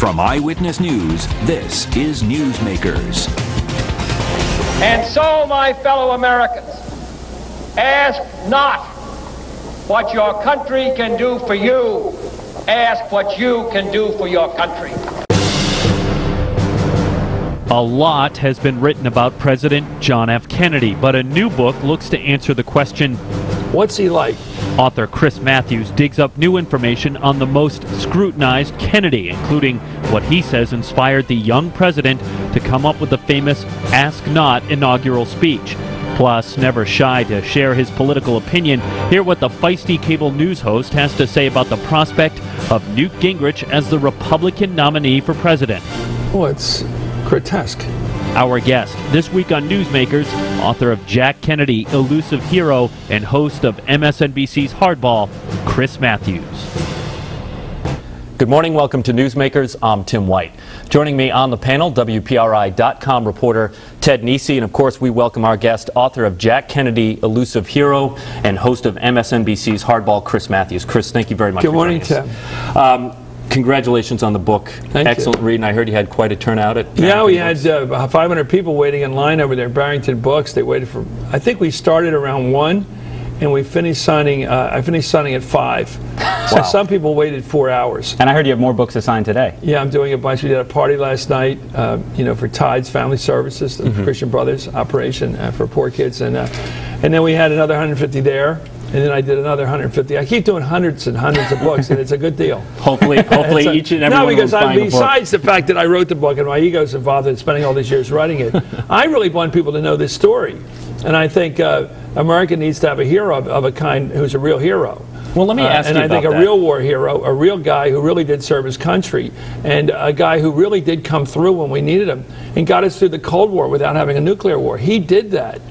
From Eyewitness News, this is Newsmakers. And so, my fellow Americans, ask not what your country can do for you, ask what you can do for your country. A lot has been written about President John F. Kennedy, but a new book looks to answer the question, what's he like? Author Chris Matthews digs up new information on the most scrutinized Kennedy, including what he says inspired the young president to come up with the famous Ask Not inaugural speech. Plus, never shy to share his political opinion, hear what the feisty cable news host has to say about the prospect of Newt Gingrich as the Republican nominee for president. Well, it's grotesque. Our guest this week on Newsmakers, author of Jack Kennedy, Elusive Hero, and host of MSNBC's Hardball, Chris Matthews. Good morning. Welcome to Newsmakers. I'm Tim White. Joining me on the panel, WPRI.com reporter Ted Nesi, and of course we welcome our guest, author of Jack Kennedy, Elusive Hero, and host of MSNBC's Hardball, Chris Matthews. Chris, thank you very much for joining us. Good morning, Tim. Congratulations on the book. Thank Excellent you. read, and I heard you had quite a turnout at Yeah, we had 500 people waiting in line over there at Barrington Books. They waited for, I think we started around 1, and we finished signing, I finished signing at 5. Wow. So some people waited 4 hours. And I heard you have more books to sign today. Yeah, I'm doing a bunch. We did a party last night, for Tides Family Services, the Christian Brothers operation for poor kids. And then we had another 150 there. And then I did another 150. I keep doing hundreds and hundreds of books, and it's a good deal. Hopefully each and every one of them is buying a book. Besides the fact that I wrote the book and my ego's involved in spending all these years writing it, I really want people to know this story. And I think America needs to have a hero of a kind who's a real hero. Well, let me ask you about that. And I think a real war hero, a real guy who really did serve his country, and a guy who really did come through when we needed him and got us through the Cold War without having a nuclear war. He did that.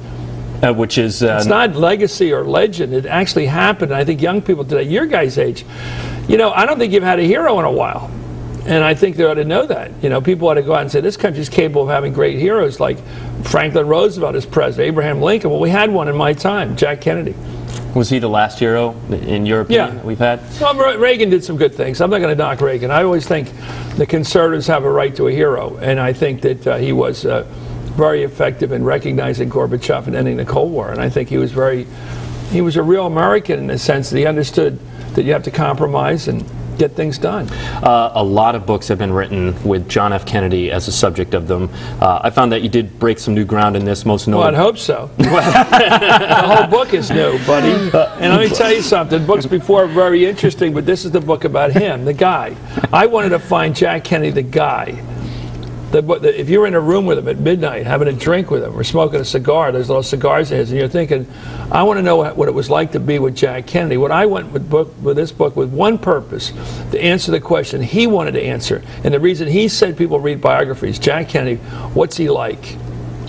Which is... it's not legacy or legend. It actually happened. And I think young people today, your guys' age, I don't think you've had a hero in a while. And I think they ought to know that. People ought to go out and say, this country's capable of having great heroes like Franklin Roosevelt as president, Abraham Lincoln. Well, we had one in my time, Jack Kennedy. Was he the last hero, in your opinion, that we've had? Well, Reagan did some good things. I'm not going to knock Reagan. I always think the conservatives have a right to a hero. And I think that he was... very effective in recognizing Gorbachev and ending the Cold War, and I think he was a real American in the sense that he understood that you have to compromise and get things done. A lot of books have been written with John F. Kennedy as a subject of them. I found that you did break some new ground in this, most notable. Well, I'd hope so. The whole book is new, buddy. And let me tell you something. Books before were very interesting, but this is the book about him, the guy. I wanted to find Jack Kennedy, the guy. If you're in a room with him at midnight, having a drink with him, or smoking a cigar, there's little cigars in his, and you're thinking, I want to know what it was like to be with Jack Kennedy. What I went with this book with one purpose, to answer the question he wanted to answer. And the reason he said people read biographies, Jack Kennedy, what's he like?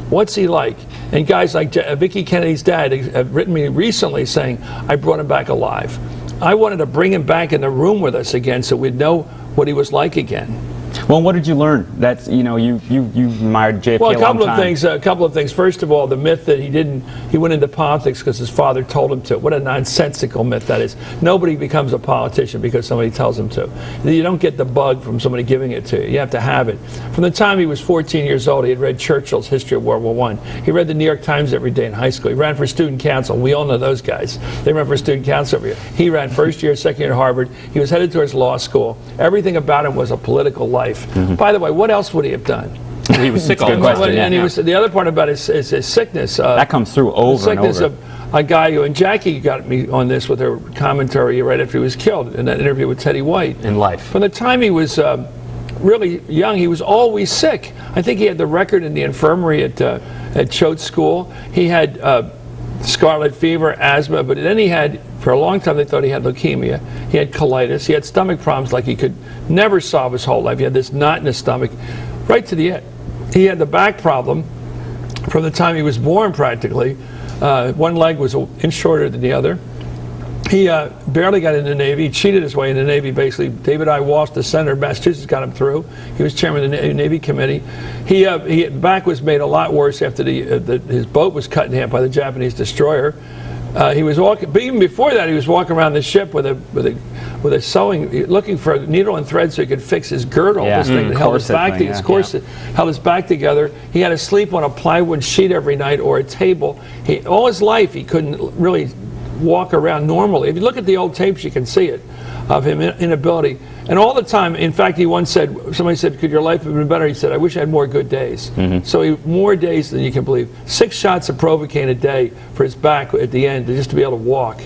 What's he like? And guys like Vicki Kennedy's dad have written me recently saying, I brought him back alive. I wanted to bring him back in the room with us again so we'd know what he was like again. Well, what did you learn? That's you admired JFK a long time. Well, a couple of things. First of all, the myth that he went into politics because his father told him to. What a nonsensical myth that is. Nobody becomes a politician because somebody tells him to. You don't get the bug from somebody giving it to you. You have to have it. From the time he was 14 years old, he had read Churchill's History of World War I. He read the New York Times every day in high school. He ran for student council. We all know those guys. They ran for student council every year. He ran first year, second year at Harvard. He was headed towards law school. Everything about him was a political life. By the way, what else would he have done? He was sick all the time. And he was, the other part about his sickness. That comes through over and over. Of a guy who, and Jackie got me on this with her commentary right after he was killed in that interview with Teddy White. In life. From the time he was really young, he was always sick. I think he had the record in the infirmary at Choate School. He had scarlet fever, asthma, but then he had, for a long time they thought he had leukemia. He had colitis. He had stomach problems like he could never solve his whole life. He had this knot in his stomach right to the end. He had the back problem from the time he was born practically. One leg was an inch shorter than the other. He barely got into the Navy. He cheated his way in the Navy, basically. David I. Walsh, the senator of Massachusetts, got him through. He was chairman of the Navy Committee. His back was made a lot worse after his boat was cut in half by the Japanese destroyer. He was walking, but even before that, he was walking around the ship with a sewing, looking for a needle and thread so he could fix his girdle. This thing that held his back, his corset held his back together. He had to sleep on a plywood sheet every night or a table. All his life, he couldn't really walk around normally. If you look at the old tapes, you can see it of him inability. And all the time, in fact, he once said, somebody said, could your life have been better? He said, I wish I had more good days. So more days than you can believe. 6 shots of Provocaine a day for his back at the end, just to be able to walk.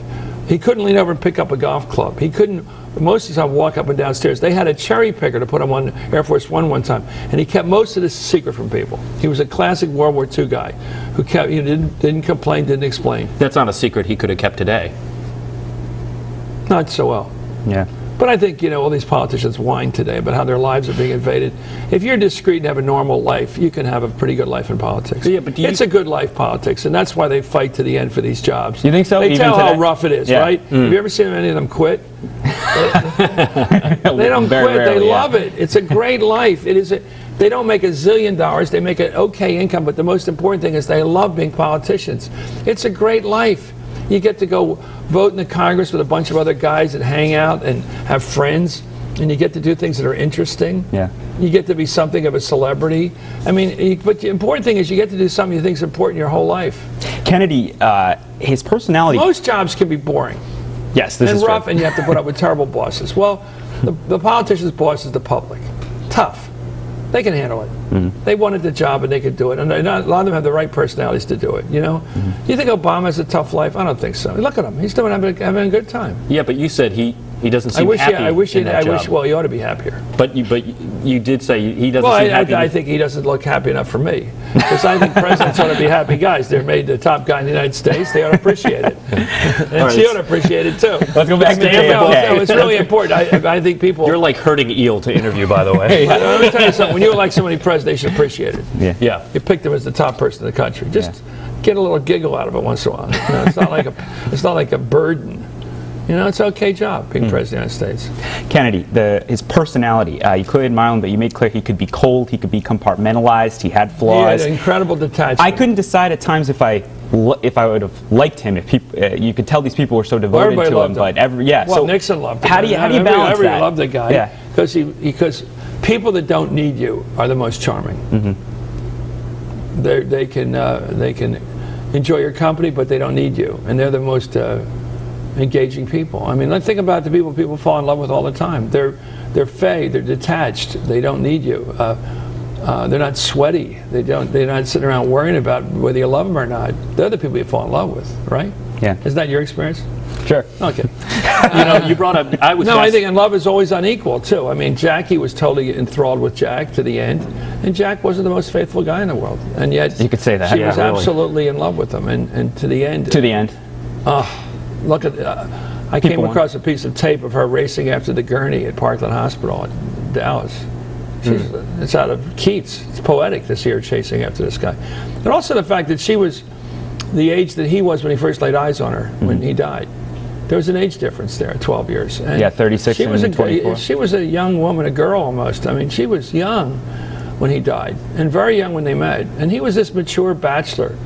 He couldn't lean over and pick up a golf club. He couldn't, most of the time, walk up and down stairs. They had a cherry picker to put him on Air Force one time, and he kept most of this secret from people. He was a classic World War II guy who kept, didn't complain, didn't explain. That's not a secret he could have kept today. Not so well. Yeah. But I think, all these politicians whine today about how their lives are being invaded. If you're discreet and have a normal life, you can have a pretty good life in politics. Yeah, but it's a good life, politics, and that's why they fight to the end for these jobs. You think so? They Even tell today? how rough it is, right? Have you ever seen any of them quit? They don't Very quit. rarely, They love it. It's a great life. It is. They don't make $1 zillion. They make an okay income, but the most important thing is they love being politicians. It's a great life. You get to go vote in the Congress with a bunch of other guys that hang out and have friends, and you get to do things that are interesting. Yeah. You get to be something of a celebrity. I mean, but the important thing is you get to do something you think is important your whole life. Kennedy, his personality. Most jobs can be boring. Yes, this and is rough, true. and you have to put up with terrible bosses. Well, the politician's boss is the public. Tough. They can handle it. They wanted the job and they could do it. And a lot of them have the right personalities to do it, Do you think Obama has a tough life? I don't think so. Look at him. He's doing having a good time. Yeah, but you said he doesn't seem happy in that job. Well, he ought to be happier. But you did say he doesn't seem happy. I think he doesn't look happy enough for me. Because I think presidents ought to be happy guys. They're made the top guy in the United States. They ought to appreciate it. And she ought to appreciate it, too. Let's go back to no, it's really important. I think people... You're like hurting eel to interview, by the way. Let me tell you something. When you elect somebody president, they should appreciate it. Yeah. You pick them as the top person in the country. Just get a little giggle out of it once in a while. It's not like a burden. It's an okay job being president of the United States. Kennedy, his personality, you clearly admire him, but you made clear he could be cold, he could be compartmentalized, he had flaws. He had incredible detachment. I couldn't decide at times if I would have liked him. If people, you could tell these people were so devoted to him, but well, so Nixon loved him. How do you balance that? Everybody loved the guy. Yeah. Because people that don't need you are the most charming. They can enjoy your company, but they don't need you, and they're the most engaging people. I mean, let's think about the people fall in love with all the time. They're fey, they're detached, they don't need you. They're not sweaty. They're not sitting around worrying about whether you love them or not. They're the people you fall in love with, right? Yeah. Isn't that your experience? Sure. Okay. You brought up. I think love is always unequal too. I mean, Jackie was totally enthralled with Jack to the end, and Jack wasn't the most faithful guy in the world, and yet you could say that she was absolutely in love with him, and to the end. To the end. Look at. I came across a piece of tape of her racing after the gurney at Parkland Hospital in Dallas. It's out of Keats. It's poetic to see her chasing after this guy, and also the fact that she was the age that he was when he first laid eyes on her when he died. There was an age difference there, 12 years. And 36 and 24. She was a young woman, a girl almost. I mean, she was young when he died, and very young when they met. And he was this mature bachelor.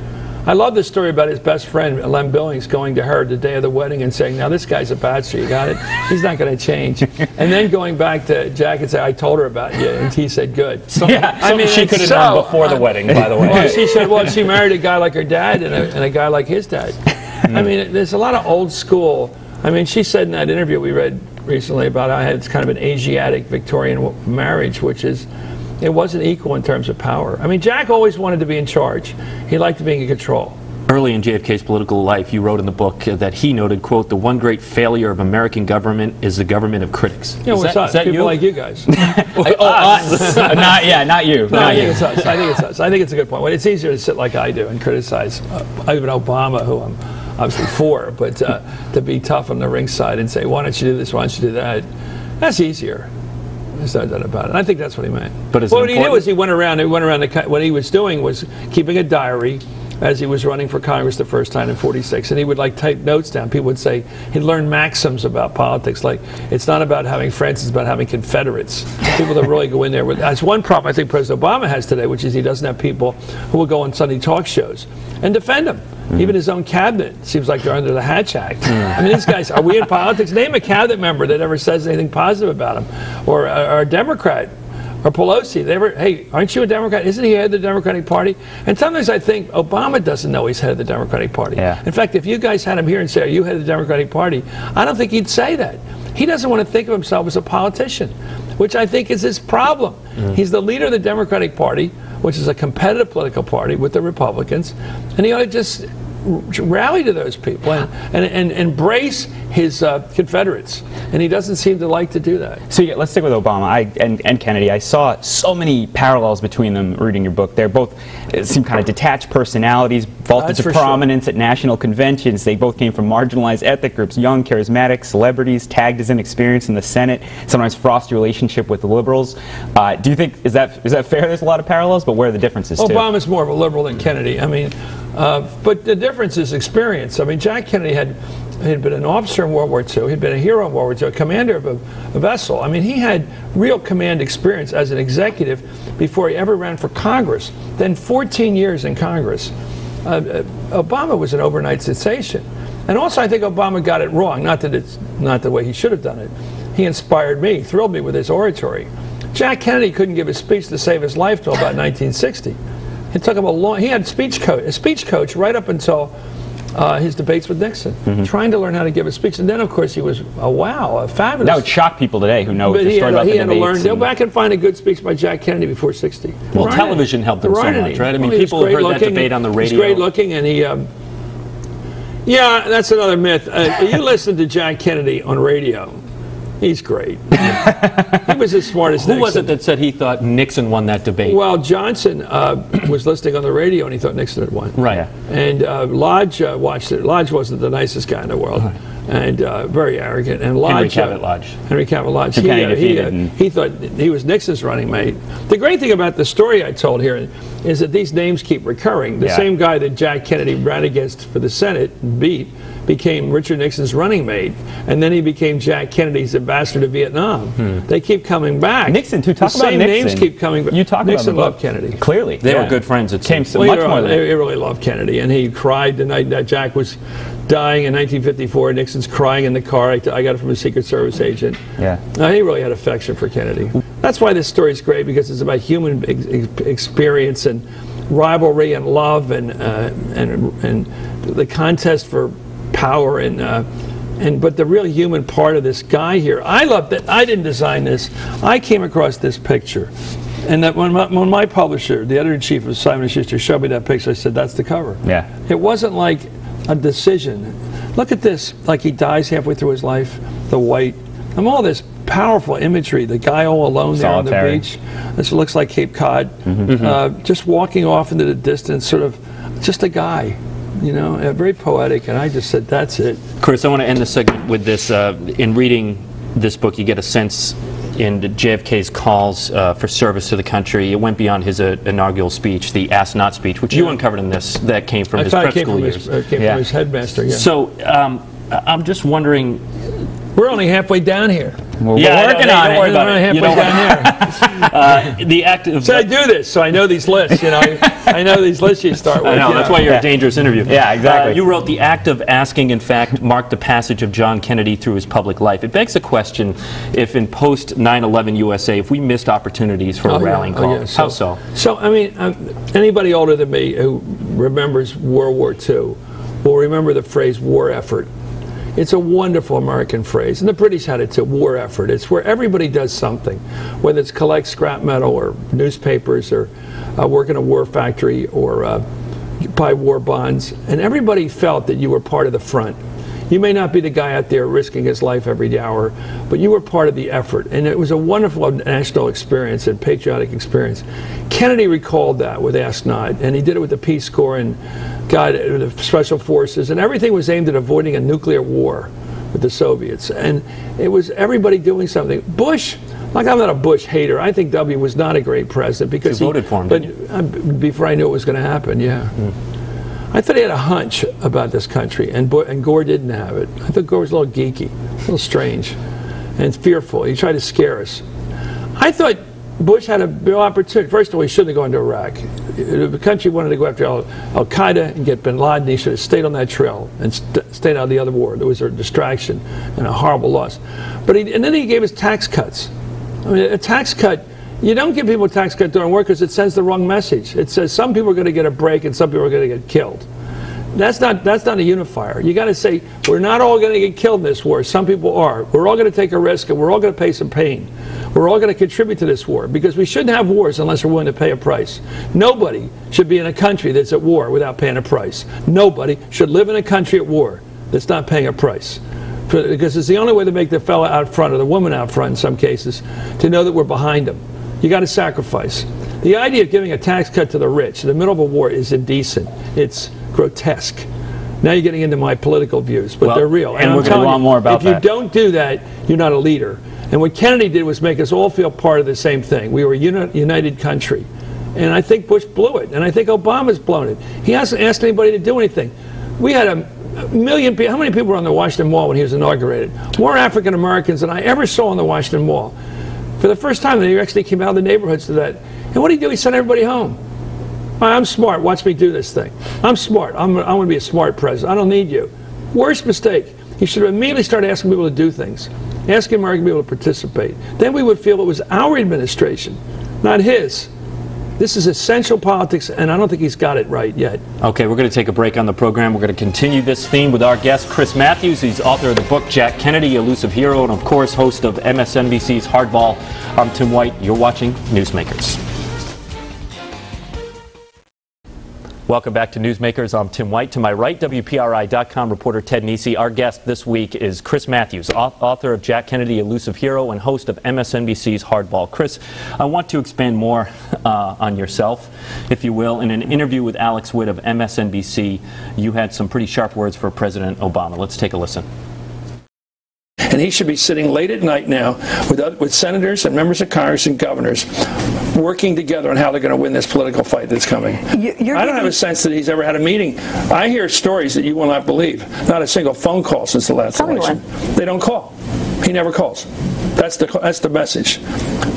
I love the story about his best friend, Lem Billings, going to her the day of the wedding and saying, now this guy's a bachelor, you got it? He's not going to change. And then going back to Jack and say, I told her about you, and he said, good. I mean, she could have done before the wedding, by the way. Well, she said, well, she married a guy like her dad and a guy like his dad. I mean, there's a lot of old school. I mean, she said in that interview we read recently about how it's kind of an Asiatic Victorian marriage, which is, it wasn't equal in terms of power. I mean, Jack always wanted to be in charge. He liked being in control. Early in JFK's political life, you wrote in the book that he noted, quote, the one great failure of American government is the government of critics. Yeah, well, is that people like you guys? Us. Not you. No, I think it's us. I think it's us. I think it's a good point. Well, it's easier to sit like I do and criticize even Obama, who I'm obviously for, but to be tough on the ringside and say, why don't you do this, why don't you do that? That's easier. There's no doubt about it. And I think that's what he meant. But what he did was he went around. What he was doing was keeping a diary as he was running for Congress the first time in '46, and he would like type notes down. People would say he'd learn maxims about politics, like it's not about having friends, it's about having Confederates. People that really go in there with. That's one problem I think President Obama has today, which is he doesn't have people who will go on Sunday talk shows and defend him. Even his own cabinet seems like they're under the Hatch Act. I mean, these guys, are we in politics? Name a cabinet member that ever says anything positive about him. Or a Democrat. Or Pelosi, hey, aren't you a Democrat? Isn't he head of the Democratic Party? And sometimes I think Obama doesn't know he's head of the Democratic Party. Yeah. In fact, if you guys had him here and say, are you head of the Democratic Party? I don't think he'd say that. He doesn't want to think of himself as a politician, which I think is his problem. He's the leader of the Democratic Party, which is a competitive political party with the Republicans, and he ought to just rally to those people and embrace his Confederates, and he doesn't seem to like to do that. So yeah, let's stick with Obama and Kennedy. I saw so many parallels between them reading your book. They're both seem kind of detached personalities, vaulted to prominence at national conventions. They both came from marginalized ethnic groups, young, charismatic celebrities, tagged as inexperienced in the Senate, sometimes frosty relationship with the liberals. Do you think, is that fair? There's a lot of parallels, but where are the differences too? Obama's more of a liberal than Kennedy. I mean, but the difference is experience. I mean, Jack Kennedy had been an officer in World War II. He'd been a hero in World War II, a commander of a vessel. I mean, he had real command experience as an executive before he ever ran for Congress. Then 14 years in Congress. Obama was an overnight sensation. And also, I think Obama got it wrong. Not that it's not the way he should have done it. He inspired me, thrilled me with his oratory. Jack Kennedy couldn't give a speech to save his life till about 1960. It took him he had a speech coach right up until his debates with Nixon, trying to learn how to give a speech. And then, of course, he was a fabulous. That would shock people today who know the story about the debates. He had to learn. Go back and find a good speech by Jack Kennedy before 60. Well, television helped him so much, right? I mean, people have heard that debate on the radio. He's great looking, and he. Yeah, that's another myth. You listen to Jack Kennedy on radio. He's great. He was as smart as Nixon. Who was it that said he thought Nixon won that debate? Well, Johnson was listening on the radio and he thought Nixon had won. Right. And Lodge watched it. Lodge wasn't the nicest guy in the world. Right. And very arrogant. And Lodge, Henry Cabot Lodge. He thought he was Nixon's running mate. The great thing about the story I told here is that these names keep recurring. The same guy that Jack Kennedy ran against for the Senate and beat became Richard Nixon's running mate, and then he became Jack Kennedy's ambassador to Vietnam. They keep coming back. Nixon, too. Talk about Nixon. The same names keep coming back. You talk Nixon about loved Kennedy. Clearly. They were good friends. It seems. He really loved Kennedy, and he cried the night that Jack was dying in 1954. Nixon's crying in the car. I got it from a Secret Service agent. Yeah. He really had affection for Kennedy. That's why this story is great, because it's about human experience and rivalry and love and the contest for power but the real human part of this guy here. I love that. I didn't design this. I came across this picture, and that when my publisher, the editor-in-chief of Simon & Schuster, showed me that picture, I said, that's the cover. Yeah. It wasn't like a decision. Look at this, like he dies halfway through his life, the white, and all this powerful imagery, the guy all alone there on the beach. This looks like Cape Cod, just walking off into the distance, sort of just a guy. You know, very poetic, and I just said, that's it. Chris, I want to end the segment with this. In reading this book, you get a sense in JFK's calls for service to the country. It went beyond his inaugural speech, the Ask Not speech, which you uncovered in this, that came from his prep school years. It came from his headmaster, So, I'm just wondering... We're only halfway down here. Well, we're working on it. Don't worry about it. Halfway down here. The act of... So I do this, so I know these lists. You know, I know these lists you start with. I know, that's why you're a dangerous interview. Yeah, exactly. You wrote, the act of asking, in fact, marked the passage of John Kennedy through his public life. It begs the question, if in post 9/11 USA, if we missed opportunities for a rallying call. How so? So, I mean, anybody older than me who remembers World War II will remember the phrase war effort. It's a wonderful American phrase, and the British had it too, war effort. It's where everybody does something, whether it's collect scrap metal or newspapers or work in a war factory or buy war bonds, and everybody felt that you were part of the front. You may not be the guy out there risking his life every hour, but you were part of the effort, and it was a wonderful national experience and patriotic experience. Kennedy recalled that with Ask Not, and he did it with the Peace Corps and the Special Forces, and everything was aimed at avoiding a nuclear war with the Soviets, and it was everybody doing something. Bush, like, I'm not a Bush hater. I think W was not a great president because he voted for him, but before I knew it was going to happen, I thought he had a hunch about this country, and Gore didn't have it. I thought Gore was a little geeky, a little strange, and fearful. He tried to scare us. I thought Bush had a real opportunity. First of all, he shouldn't have gone to Iraq. If the country wanted to go after Al-Qaeda and get bin Laden, he should have stayed on that trail and stayed out of the other war. There was a distraction and a horrible loss. And then he gave us tax cuts. I mean, a tax cut, you don't give people a tax cut during war because it sends the wrong message. It says some people are going to get a break and some people are going to get killed. That's not a unifier. You got to say, we're not all going to get killed in this war. Some people are. We're all going to take a risk and we're all going to pay some pain. We're all going to contribute to this war because we shouldn't have wars unless we're willing to pay a price. Nobody should be in a country that's at war without paying a price. Nobody should live in a country at war that's not paying a price. Because it's the only way to make the fella out front or the woman out front in some cases to know that we're behind them. You got to sacrifice. The idea of giving a tax cut to the rich in the middle of a war is indecent. It's grotesque. Now you're getting into my political views, but they're real. And we're going to want more about that. If you don't do that, you're not a leader. And what Kennedy did was make us all feel part of the same thing. We were a united country. And I think Bush blew it. And I think Obama's blown it. He hasn't asked anybody to do anything. We had a million people. How many people were on the Washington Mall when he was inaugurated? More African Americans than I ever saw on the Washington Mall. For the first time, they actually came out of the neighborhoods to that. And what did he do? He sent everybody home. I'm smart. Watch me do this thing. I'm smart. I'm going to be a smart president. I don't need you. Worst mistake. He should have immediately started asking people to do things. Asking American people to participate. Then we would feel it was our administration, not his. This is essential politics, and I don't think he's got it right yet. Okay, we're going to take a break on the program. We're going to continue this theme with our guest, Chris Matthews. He's author of the book Jack Kennedy, Elusive Hero, and of course, host of MSNBC's Hardball. I'm Tim White. You're watching Newsmakers. Welcome back to Newsmakers. I'm Tim White. To my right, WPRI.com reporter Ted Nesi. Our guest this week is Chris Matthews, author of Jack Kennedy, Elusive Hero, and host of MSNBC's Hardball. Chris, I want to expand more on yourself, if you will. In an interview with Alex Witt of MSNBC, you had some pretty sharp words for President Obama. Let's take a listen. And he should be sitting late at night now with senators and members of Congress and governors working together on how they're going to win this political fight that's coming. I don't have a sense that he's ever had a meeting. I hear stories that you will not believe. Not a single phone call since the last election. They don't call. He never calls. That's the message.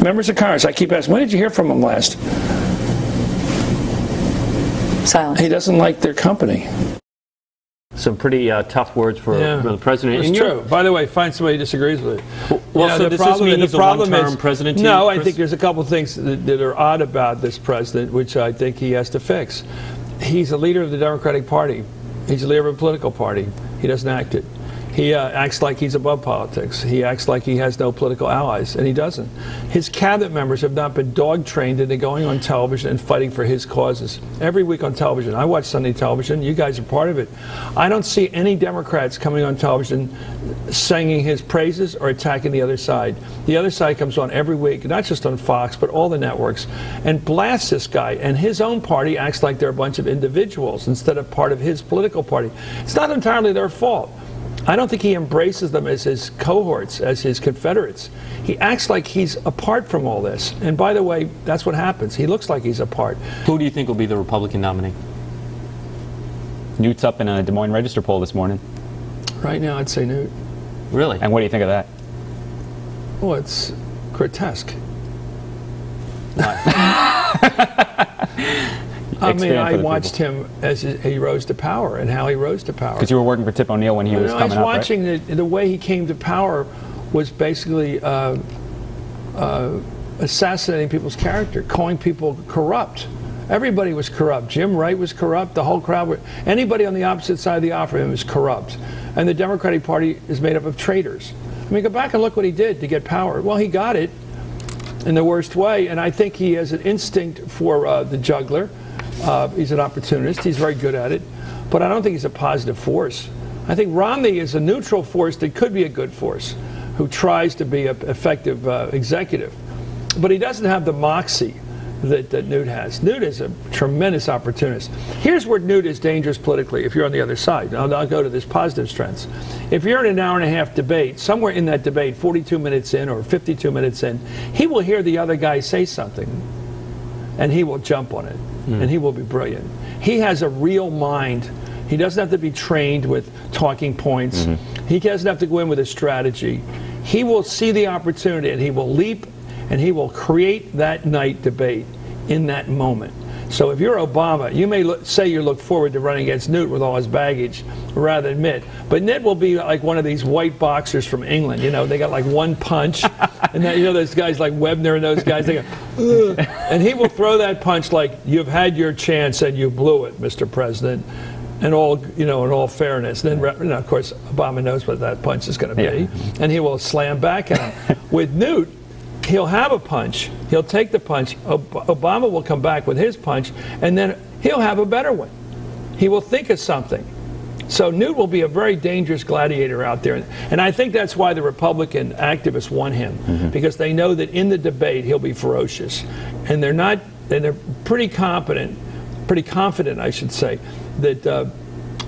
Members of Congress, I keep asking, when did you hear from him last? Silence. He doesn't like their company. Some pretty tough words for the president. It's true. By the way, find somebody who disagrees with it. Well, so does this mean he's a one-term president? No, I think there's a couple of things that are odd about this president, which I think he has to fix. He's a leader of the Democratic Party. He's a leader of a political party. He doesn't act it. He acts like he's above politics. He acts like he has no political allies, and he doesn't. His cabinet members have not been dog-trained into going on television and fighting for his causes. Every week on television, I watch Sunday television. You guys are part of it. I don't see any Democrats coming on television singing his praises or attacking the other side. The other side comes on every week, not just on Fox, but all the networks, and blasts this guy. And his own party acts like they're a bunch of individuals instead of part of his political party. It's not entirely their fault. I don't think he embraces them as his cohorts, as his Confederates. He acts like he's apart from all this. And by the way, that's what happens. He looks like he's apart. Who do you think will be the Republican nominee? Newt's up in a Des Moines Register poll this morning. Right now, I'd say Newt. Really? And what do you think of that? Well, it's grotesque. I mean, I watched him as he rose to power and how he rose to power. Because you were working for Tip O'Neill when he was coming up, right? I was watching the way he came to power was basically assassinating people's character, calling people corrupt. Everybody was corrupt. Jim Wright was corrupt. The whole crowd. Anybody on the opposite side of the aisle from him is corrupt. And the Democratic Party is made up of traitors. I mean, go back and look what he did to get power. Well, he got it in the worst way, and I think he has an instinct for the juggler. He's an opportunist. He's very good at it. But I don't think he's a positive force. I think Romney is a neutral force that could be a good force, who tries to be an effective executive. But he doesn't have the moxie that Newt has. Newt is a tremendous opportunist. Here's where Newt is dangerous politically if you're on the other side. I'll go to this positive strengths. If you're in an hour-and-a-half debate, somewhere in that debate, 42 minutes in or 52 minutes in, he will hear the other guy say something, and he will jump on it. And he will be brilliant. He has a real mind. He doesn't have to be trained with talking points. He doesn't have to go in with a strategy. He will see the opportunity and he will leap and he will create that night debate in that moment. So if you're Obama, you may say you look forward to running against Newt with all his baggage rather than Mitt. But Mitt will be like one of these white boxers from England. You know, they got like one punch. And then, you know, those guys like Webner and those guys, they go, ugh. And he will throw that punch like, you've had your chance and you blew it, Mr. President. And all, you know, in all fairness. Then, you know, of course, Obama knows what that punch is going to be. And he will slam back at him. With Newt, he'll have a punch. He'll take the punch. Obama will come back with his punch. And then he'll have a better one. He will think of something. So Newt will be a very dangerous gladiator out there. And I think that's why the Republican activists want him, because they know that in the debate he'll be ferocious. And they're pretty confident, I should say, that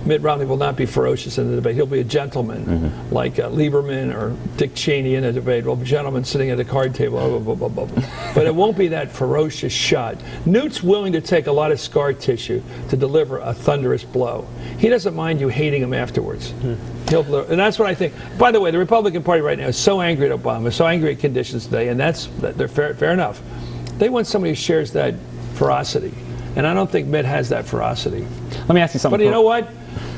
Mitt Romney will not be ferocious in the debate. He'll be a gentleman, like Lieberman or Dick Cheney in a debate. Well, a gentleman sitting at a card table, blah, blah, blah, blah. But it won't be that ferocious shot. Newt's willing to take a lot of scar tissue to deliver a thunderous blow. He doesn't mind you hating him afterwards. He'll blow, and that's what I think. By the way, the Republican Party right now is so angry at Obama, so angry at conditions today, and they're fair enough. They want somebody who shares that ferocity. And I don't think Mitt has that ferocity. Let me ask you something. But you know what?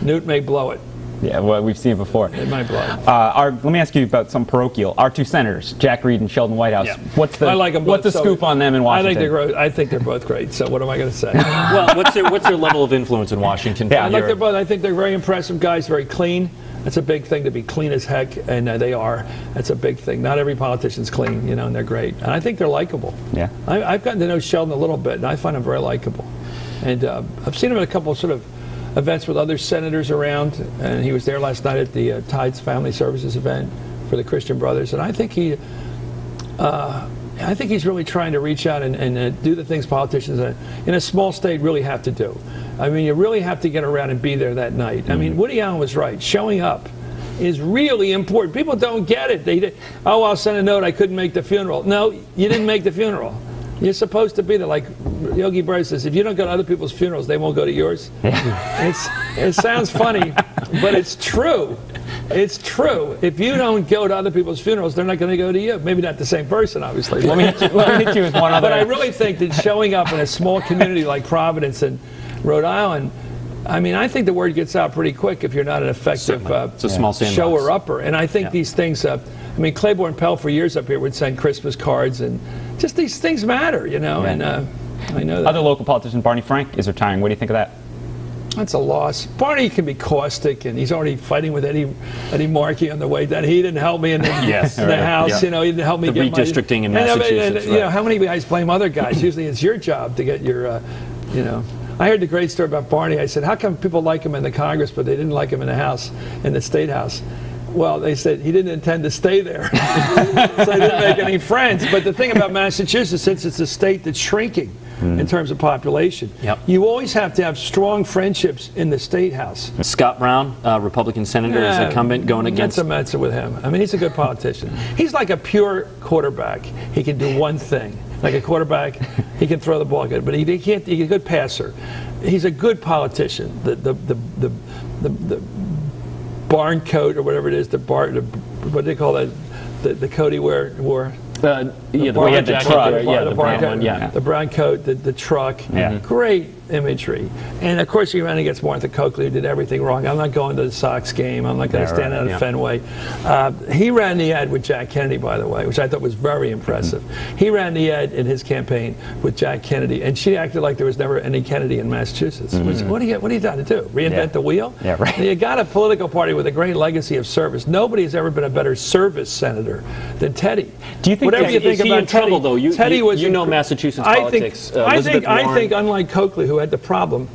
Newt may blow it. Yeah, well, we've seen it before. It might blow it. Let me ask you about some parochial. Our two senators, Jack Reed and Sheldon Whitehouse. Yeah. What's the scoop on them in Washington? I think they're both great. So what am I going to say? Well, what's their level of influence in Washington? Yeah, I think they're very impressive guys, very clean. That's a big thing, to be clean as heck, and they are. That's a big thing. Not every politician's clean, you know, and they're great. And I think they're likable. Yeah. I've gotten to know Sheldon a little bit, and I find him very likable. And I've seen him at a couple of sort of events with other senators around, and he was there last night at the Tides Family Services event for the Christian Brothers. And I think he's really trying to reach out and do the things politicians in a small state really have to do. I mean, you really have to get around and be there that night. I mean, Woody Allen was right. Showing up is really important. People don't get it. Oh, I'll send a note. I couldn't make the funeral. No, you didn't make the funeral. You're supposed to be there. Like Yogi Berra says, if you don't go to other people's funerals, they won't go to yours. It sounds funny, but it's true. It's true. If you don't go to other people's funerals, they're not going to go to you. Maybe not the same person, obviously. Let me hit you with one other. But I really think that showing up in a small community like Providence and Rhode Island, I mean, I think the word gets out pretty quick if you're not an effective it's a small shower-upper. And I think these things, I mean, Claiborne Pell for years up here would send Christmas cards, and just these things matter, you know. Yeah. And I know that. Other local politician, Barney Frank, is retiring. What do you think of that? That's a loss. Barney can be caustic, and he's already fighting with Eddie Markey on the way down. He didn't help me in the, House. Yeah. You know, he didn't help me get redistricting in Massachusetts. You know, how many guys blame other guys? Usually it's your job to get your, you know. I heard the great story about Barney. I said, how come people like him in the Congress, but they didn't like him in the House, in the State House? Well, they said he didn't intend to stay there. So he didn't make any friends. But the thing about Massachusetts, since it's a state that's shrinking in terms of population, you always have to have strong friendships in the State House. Scott Brown, Republican senator, is incumbent going against... Metz with him. I mean, he's a good politician. He's like a pure quarterback. He can do one thing. Like a quarterback, he can throw the ball good, but he can't. He's a good passer. He's a good politician. The barn coat or whatever it is, what do they call that? The coat he wore. The brown coat, the truck. Yeah. Great imagery. And of course he ran against Martha Coakley, who did everything wrong. I'm not going to the Sox game. I'm not going to stand out of Fenway. He ran the ad with Jack Kennedy, by the way, which I thought was very impressive. He ran the ad in his campaign with Jack Kennedy, and she acted like there was never any Kennedy in Massachusetts. What are you trying to do? Reinvent the wheel? Yeah, right. You got a political party with a great legacy of service. Nobody has ever been a better service senator than Teddy. Do you think whatever you think about Teddy, trouble, though? Teddy was you know Massachusetts politics. I think unlike Coakley, who had the problem,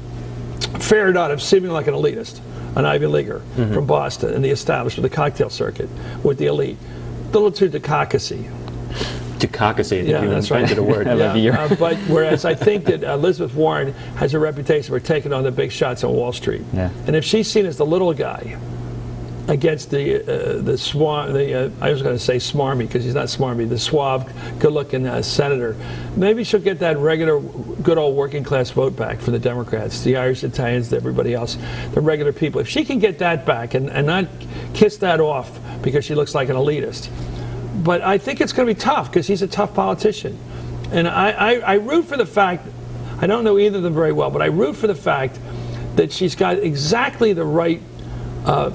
fared out of seeming like an elitist, an Ivy Leaguer from Boston and the establishment, the cocktail circuit with the elite. A little too Dukakis-y. Dukakis-y, yeah, that's right. A word. But whereas I think that Elizabeth Warren has a reputation for taking on the big shots on Wall Street. Yeah. And if she's seen as the little guy against I was going to say smarmy, because he's not smarmy, the suave, good-looking senator, maybe she'll get that regular, good old working class vote back for the Democrats, the Irish, Italians, everybody else, the regular people. If she can get that back and not kiss that off because she looks like an elitist. But I think it's going to be tough because he's a tough politician. And I root for the fact, I don't know either of them very well, but I root for the fact that she's got exactly the right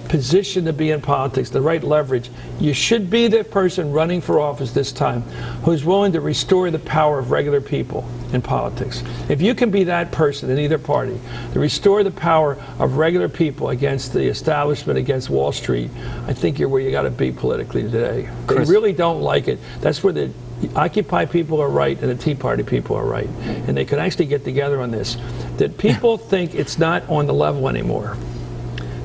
position to be in politics, the right leverage. You should be the person running for office this time who's willing to restore the power of regular people in politics. If you can be that person in either party, to restore the power of regular people against the establishment, against Wall Street, I think you're where you got to be politically today. They really don't like it. That's where the Occupy people are right and the Tea Party people are right. And they can actually get together on this. That people think it's not on the level anymore.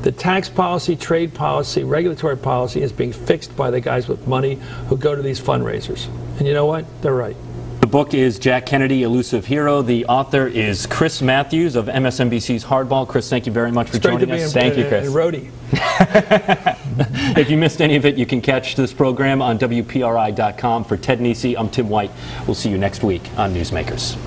The tax policy, trade policy, regulatory policy is being fixed by the guys with money who go to these fundraisers. And you know what? They're right. The book is Jack Kennedy, Elusive Hero. The author is Chris Matthews of MSNBC's Hardball. Chris, thank you very much for joining us. Thank you, Chris. And Rhodey. If you missed any of it, you can catch this program on WPRI.com. For Ted Nisi, I'm Tim White. We'll see you next week on Newsmakers.